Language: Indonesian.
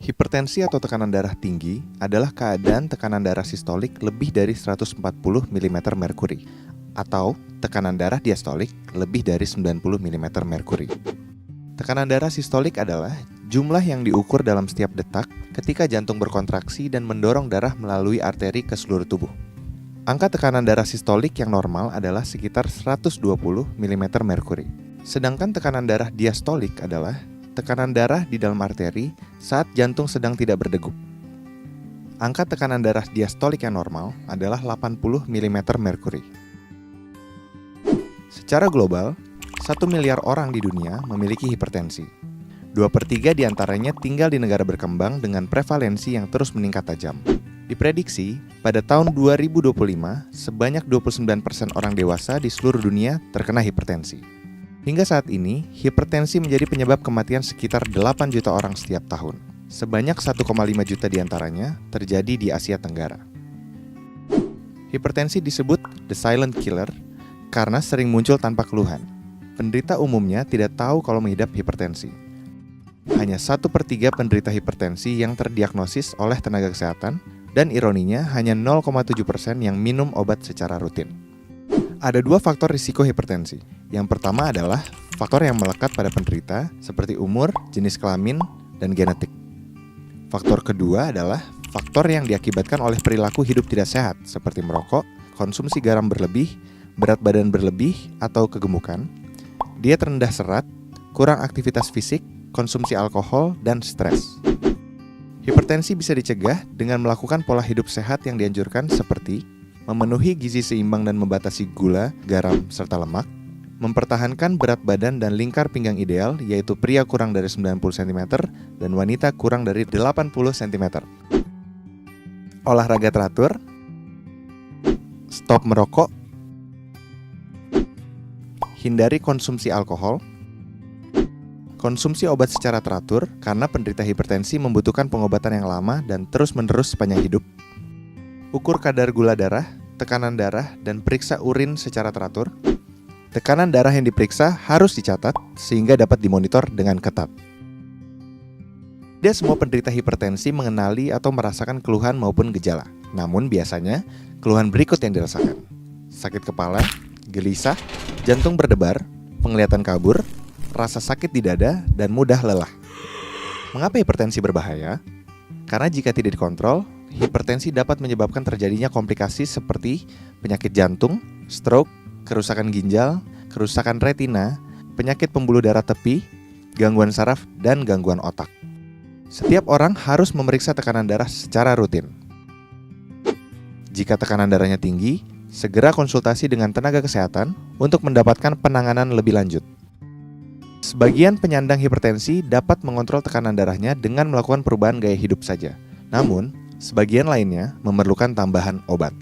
Hipertensi atau tekanan darah tinggi adalah keadaan tekanan darah sistolik lebih dari 140 mm merkuri atau tekanan darah diastolik lebih dari 90 mm merkuri. Tekanan darah sistolik adalah jumlah yang diukur dalam setiap detak ketika jantung berkontraksi dan mendorong darah melalui arteri ke seluruh tubuh. Angka tekanan darah sistolik yang normal adalah sekitar 120 mm merkuri. Sedangkan tekanan darah diastolik adalah tekanan darah di dalam arteri saat jantung sedang tidak berdegup. Angka tekanan darah diastolik yang normal adalah 80 mm merkuri. Secara global, 1 miliar orang di dunia memiliki hipertensi. 2/3 diantaranya tinggal di negara berkembang dengan prevalensi yang terus meningkat tajam. Diprediksi, pada tahun 2025, sebanyak 29% orang dewasa di seluruh dunia terkena hipertensi. Hingga saat ini, hipertensi menjadi penyebab kematian sekitar 8 juta orang setiap tahun. Sebanyak 1,5 juta diantaranya terjadi di Asia Tenggara. Hipertensi disebut the silent killer karena sering muncul tanpa keluhan. Penderita umumnya tidak tahu kalau mengidap hipertensi. Hanya 1/3 penderita hipertensi yang terdiagnosis oleh tenaga kesehatan, dan ironinya hanya 0,7% yang minum obat secara rutin. Ada 2 faktor risiko hipertensi. Yang pertama adalah faktor yang melekat pada penderita seperti umur, jenis kelamin, dan genetik. Faktor kedua adalah faktor yang diakibatkan oleh perilaku hidup tidak sehat seperti merokok, konsumsi garam berlebih, berat badan berlebih atau kegemukan, diet rendah serat, kurang aktivitas fisik, konsumsi alkohol, dan stres. Hipertensi bisa dicegah dengan melakukan pola hidup sehat yang dianjurkan seperti memenuhi gizi seimbang dan membatasi gula, garam, serta lemak, mempertahankan berat badan dan lingkar pinggang ideal, yaitu pria kurang dari 90 cm dan wanita kurang dari 80 cm. Olahraga teratur, stop merokok, hindari konsumsi alkohol, konsumsi obat secara teratur karena penderita hipertensi membutuhkan pengobatan yang lama dan terus-menerus sepanjang hidup. Ukur kadar gula darah, tekanan darah, dan periksa urin secara teratur. Tekanan darah yang diperiksa harus dicatat sehingga dapat dimonitor dengan ketat. Tidak semua penderita hipertensi mengenali atau merasakan keluhan maupun gejala. Namun biasanya, keluhan berikut yang dirasakan: sakit kepala, gelisah, jantung berdebar, penglihatan kabur, rasa sakit di dada, dan mudah lelah. Mengapa hipertensi berbahaya? Karena jika tidak dikontrol, hipertensi dapat menyebabkan terjadinya komplikasi seperti penyakit jantung, stroke, kerusakan ginjal, kerusakan retina, penyakit pembuluh darah tepi, gangguan saraf, dan gangguan otak. Setiap orang harus memeriksa tekanan darah secara rutin. Jika tekanan darahnya tinggi, segera konsultasi dengan tenaga kesehatan untuk mendapatkan penanganan lebih lanjut. Sebagian penyandang hipertensi dapat mengontrol tekanan darahnya dengan melakukan perubahan gaya hidup saja. Namun, sebagian lainnya memerlukan tambahan obat.